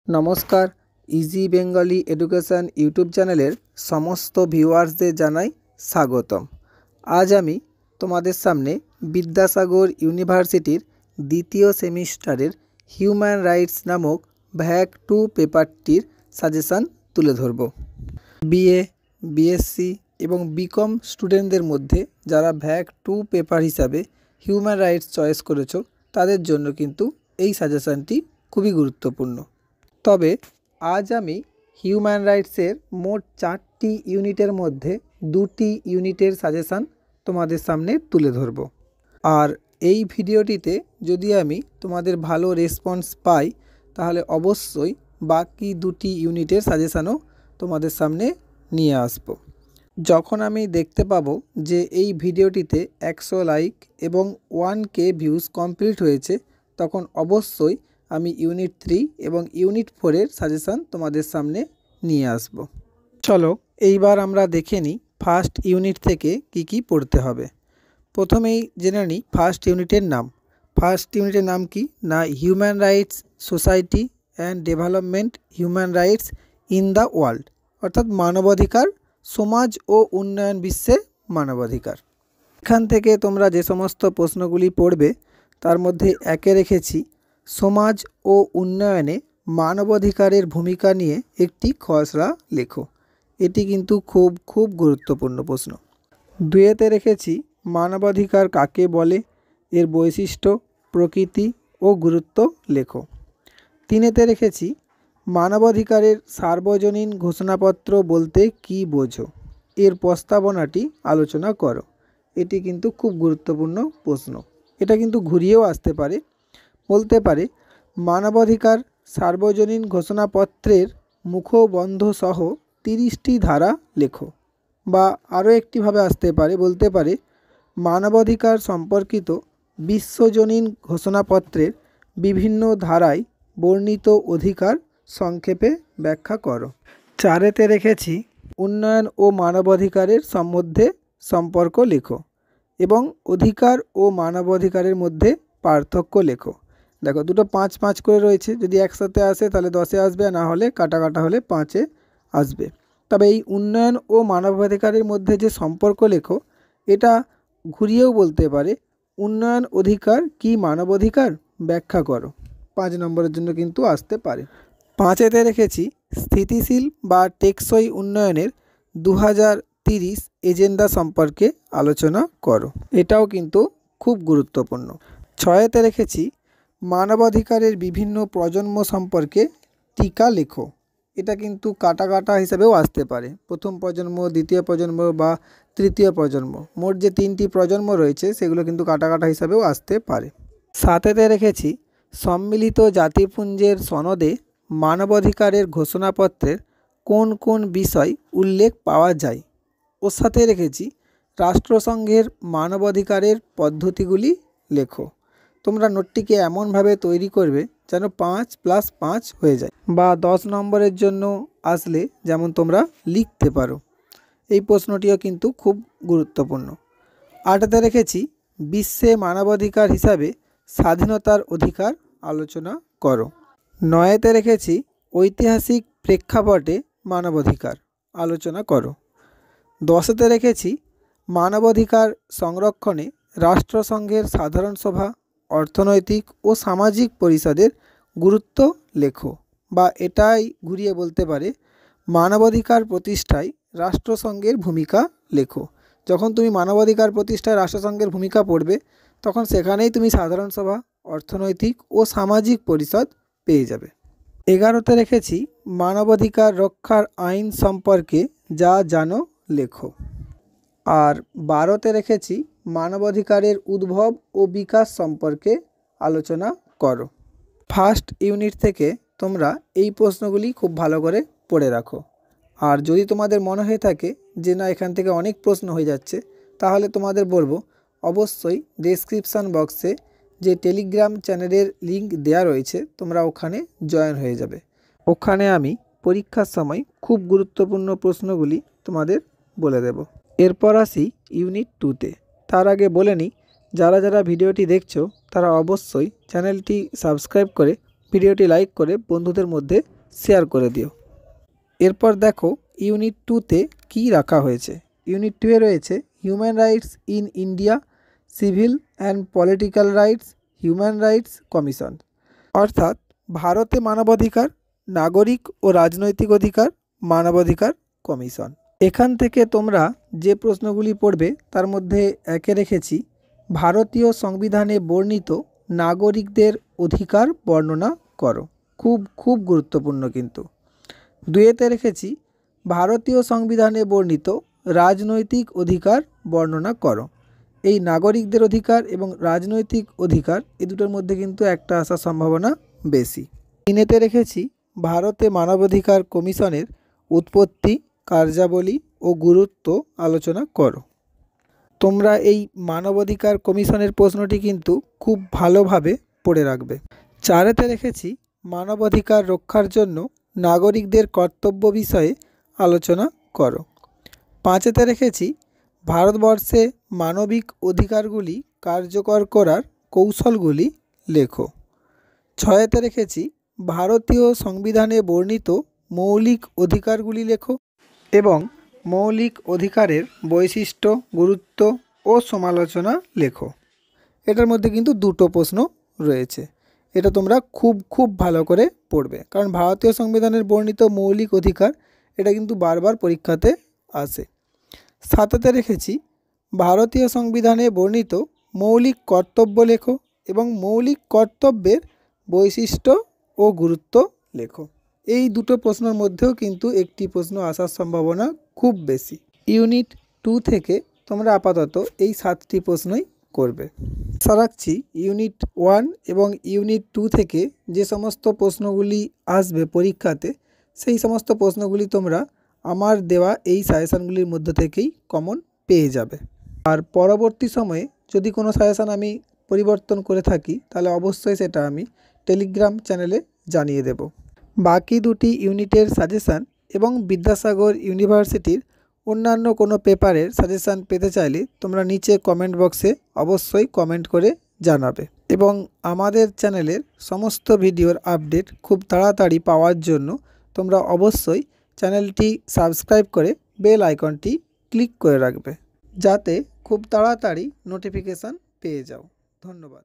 नमस्कार easy Bengali education YouTube चैनलेर समस्त भिउयार्सदेर जानाई स्वागतम। आज आमी तोमादेर सामने विद्यासागर यूनिभार्सिटीर द्वितीय सेमिस्टारेर ह्यूमैन राइट्स नामक भैग 2 पेपारटिर साजेशन तुले धरब। बीए बीएससी एवं बीकम स्टूडेंटदेर मध्य जारा भैग 2 पेपार हिसाबे ह्यूमैन राइट्स चয়েস करेছো तादेर जोन्नो किन्तु এই সাজেশনটি খুবই গুরুত্বপূর্ণ। তবে আজ আমি হিউম্যান রাইটসের মোট 4টি ইউনিটের মধ্যে 2টি ইউনিটের সাজেশন তোমাদের সামনে তুলে ধরব। আর এই ভিডিওটিতে যদি আমি তোমাদের ভালো রেসপন্স পাই তাহলে অবশ্যই বাকি 2টি ইউনিটের সাজেশনও তোমাদের সামনে নিয়ে আসব। যখন আমি দেখতে পাবো যে এই ভিডিওটিতে 100 লাইক এবং 1K ভিউজ কমপ্লিট হয়েছে তখন অবশ্যই আমি यूनिट 3 এবং यूनिट 4 এর সাজেশন তোমাদের সামনে নিয়ে আসব। চলো এইবার আমরা দেখে নিই ফার্স্ট ইউনিট থেকে কি কি পড়তে হবে। প্রথমেই জেনে নিই ফার্স্ট ইউনিটের নাম। ফার্স্ট ইউনিটের নাম কি না human rights society and development human rights in the world, অর্থাৎ মানবাধিকার সমাজ ও উন্নয়ন বিশ্বে মানবাধিকার। এখান থেকে তোমরা যে সমস্ত প্রশ্নগুলি পড়বে তার মধ্যে একে রেখেছি সমাজ ও উন্নয়নে মানবাধিকারের ভূমিকা নিয়ে একটি খসড়া লেখো। এটি কিন্তু খুব গুরুত্বপূর্ণ প্রশ্ন। দুইতে রেখেছি মানবাধিকার কাকে বলে, এর বৈশিষ্ট্য প্রকৃতি ও গুরুত্ব লেখো। তিনেতে রেখেছি মানবাধিকারের সার্বজনীন ঘোষণাপত্র বলতে কী বোঝো, এর প্রস্তাবনাটি আলোচনা করো। এটি কিন্তু খুব গুরুত্বপূর্ণ প্রশ্ন। এটা কিন্তু ঘুরিয়েও আসতে পারে, বলতে পারে মানবাধিকার সার্বজনীন ঘোষণাপত্রের মুখবন্ধ সহ 30টি ধারা লেখো। বা আরও একটিভাবে আসতে পারে, বলতে পারে মানবাধিকার সম্পর্কিত বিশ্বজনীন ঘোষণাপত্রের বিভিন্ন ধারায় বর্ণিত অধিকার সংক্ষেপে ব্যাখ্যা করো। চারেতে রেখেছি উন্নয়ন ও মানবাধিকারের মধ্যে সম্পর্ক লেখো এবং অধিকার ও মানবাধিকারের মধ্যে পার্থক্য লেখো। দেখো দুটো 5-5 করে রয়েছে, যদি একসাথে আসে তাহলে 10-এ আসবে, না হলে কাটা হলে 5-এ আসবে। তবে এই উন্নয়ন ও মানবাধিকারের মধ্যে যে সম্পর্ক লেখো এটা ঘুরিয়েও বলতে পারে উন্নয়ন অধিকার কি মানবাধিকার ব্যাখ্যা করো। 5 নম্বরের জন্য কিন্তু আসতে পারে। 5এতে রেখেছি স্থিতিশীল বা টেকসই উন্নয়নের 2030 এজেন্ডা সম্পর্কে আলোচনা করো। এটাও কিন্তু খুব গুরুত্বপূর্ণ। 6এতে রেখেছি মানবাধিকারের বিভিন্ন প্রজন্ম সম্পর্কে টিকা লেখো। এটা কিন্তু কাটা হিসাবেও আসতে পারে, প্রথম প্রজন্ম, দ্বিতীয় প্রজন্ম বা তৃতীয় প্রজন্ম। মোট যে 3টি প্রজন্ম রয়েছে সেগুলো কিন্তু কাটা হিসাবেও আসতে পারে। 7এতে রেখেছি সম্মিলিত জাতিপুঞ্জের সনদে মানবাধিকারের ঘোষণাপত্রের কোন কোন বিষয় উল্লেখ পাওয়া যায়। ওর সাথে রেখেছি রাষ্ট্রসংঘের মানবাধিকারের পদ্ধতিগুলি লেখো। তোমরা নোটটিকে এমনভাবে তৈরি করবে যেন 5+5 হয়ে যায়, বা 10 নম্বরের জন্য আসলে যেমন তোমরা লিখতে পারো। এই প্রশ্নটিও কিন্তু খুব গুরুত্বপূর্ণ। 8এতে রেখেছি বিশ্বে মানবাধিকার হিসাবে স্বাধীনতার অধিকার আলোচনা করো। 9এতে রেখেছি ঐতিহাসিক প্রেক্ষাপটে মানবাধিকার আলোচনা করো। 10এতে রেখেছি মানবাধিকার সংরক্ষণে রাষ্ট্রসংঘের সাধারণ সভা, অর্থনৈতিক ও সামাজিক পরিষদের গুরুত্ব লেখো। বা এটাই ঘুরিয়ে বলতে পারে মানবাধিকার প্রতিষ্ঠায় রাষ্ট্রসংঘের ভূমিকা লেখো। যখন তুমি মানবাধিকার প্রতিষ্ঠায় রাষ্ট্রসংঘের ভূমিকা পড়বে তখন সেখানেই তুমি সাধারণ সভা, অর্থনৈতিক ও সামাজিক পরিষদ পেয়ে যাবে। 11তে রেখেছি মানবাধিকার রক্ষার আইন সম্পর্কে যা জানো লেখো। আর 12তে রেখেছি মানবাধিকারের উদ্ভব ও বিকাশ সম্পর্কে আলোচনা করো। ফার্স্ট ইউনিট থেকে তোমরা এই প্রশ্নগুলি খুব ভালো করে পড়ে রাখো। আর যদি তোমাদের মনে হয়ে থাকে যে না এখান থেকে অনেক প্রশ্ন হয়ে যাচ্ছে তাহলে তোমাদের বলবো অবশ্যই ডেসক্রিপশান বক্সে যে টেলিগ্রাম চ্যানেলের লিঙ্ক দেওয়া রয়েছে তোমরা ওখানে জয়েন হয়ে যাবে। ওখানে আমি পরীক্ষার সময় খুব গুরুত্বপূর্ণ প্রশ্নগুলি তোমাদের বলে দেব। এরপর আসি ইউনিট 2তে। তার আগে বলে নিই যারা ভিডিওটি দেখছো তারা অবশ্যই চ্যানেলটি সাবস্ক্রাইব করে ভিডিওটি লাইক করে বন্ধুদের মধ্যে শেয়ার করে দিও। এরপর দেখো ইউনিট 2তে কী রাখা হয়েছে। ইউনিট 2-এ রয়েছে human rights in India, civil and political rights, human rights commission, অর্থাৎ ভারতে মানবাধিকার, নাগরিক ও রাজনৈতিক অধিকার, মানবাধিকার কমিশন। এখান থেকে তোমরা যে প্রশ্নগুলি পড়বে তার মধ্যে একে রেখেছি ভারতীয় সংবিধানে বর্ণিত নাগরিকদের অধিকার বর্ণনা করো। খুব গুরুত্বপূর্ণ কিন্তু। 2-এতে রেখেছি ভারতীয় সংবিধানে বর্ণিত রাজনৈতিক অধিকার বর্ণনা করো। এই নাগরিকদের অধিকার এবং রাজনৈতিক অধিকার এই দুটোর মধ্যে কিন্তু একটা আসার সম্ভাবনা বেশি। 3-এতে রেখেছি ভারতে মানবাধিকার কমিশনের উৎপত্তি, কার্যাবলী ও গুরুত্ব আলোচনা করো। তোমরা এই মানবাধিকার কমিশনের প্রশ্নটি কিন্তু খুব ভালোভাবে পড়ে রাখবে। 4-এতে রেখেছি মানবাধিকার রক্ষার জন্য নাগরিকদের কর্তব্য বিষয়ে আলোচনা করো। 5-এতে রেখেছি ভারতবর্ষে মানবিক অধিকারগুলি কার্যকর করার কৌশলগুলি লেখো। 6-এতে রেখেছি ভারতীয় সংবিধানে বর্ণিত মৌলিক অধিকারগুলি লেখো এবং মৌলিক অধিকারের বৈশিষ্ট্য, গুরুত্ব ও সমালোচনা লেখো। এটার মধ্যে কিন্তু দুটো প্রশ্ন রয়েছে। এটা তোমরা খুব ভালো করে পড়বে, কারণ ভারতীয় সংবিধানের বর্ণিত মৌলিক অধিকার এটা কিন্তু বারবার পরীক্ষাতে আসে। 7-এতে রেখেছি ভারতীয় সংবিধানে বর্ণিত মৌলিক কর্তব্য লেখো এবং মৌলিক কর্তব্যের বৈশিষ্ট্য ও গুরুত্ব লেখো। এই দুটো প্রশ্নের মধ্যেও কিন্তু একটি প্রশ্ন আসার সম্ভাবনা খুব বেশি। ইউনিট 2 থেকে তোমরা আপাতত এই 7টি প্রশ্নই করবে। আশা রাখছি ইউনিট 1 এবং ইউনিট 2 থেকে যে সমস্ত প্রশ্নগুলি আসবে পরীক্ষাতে সেই সমস্ত প্রশ্নগুলি তোমরা আমার দেওয়া এই সাজেশানগুলির মধ্যে থেকেই কমন পেয়ে যাবে। আর পরবর্তী সময়ে যদি কোনো সাজেশান আমি পরিবর্তন করে থাকি তাহলে অবশ্যই সেটা আমি টেলিগ্রাম চ্যানেলে জানিয়ে দেব। বাকি দুটি ইউনিটের সাজেশান এবং বিদ্যাসাগর ইউনিভার্সিটির অন্যান্য কোনো পেপারের সাজেশান পেতে চাইলে তোমরা নিচে কমেন্ট বক্সে অবশ্যই কমেন্ট করে জানাবে। এবং আমাদের চ্যানেলের সমস্ত ভিডিওর আপডেট খুব তাড়াতাড়ি পাওয়ার জন্য তোমরা অবশ্যই চ্যানেলটি সাবস্ক্রাইব করে বেল আইকনটি ক্লিক করে রাখবে, যাতে খুব তাড়াতাড়ি নোটিফিকেশান পেয়ে যাও। ধন্যবাদ।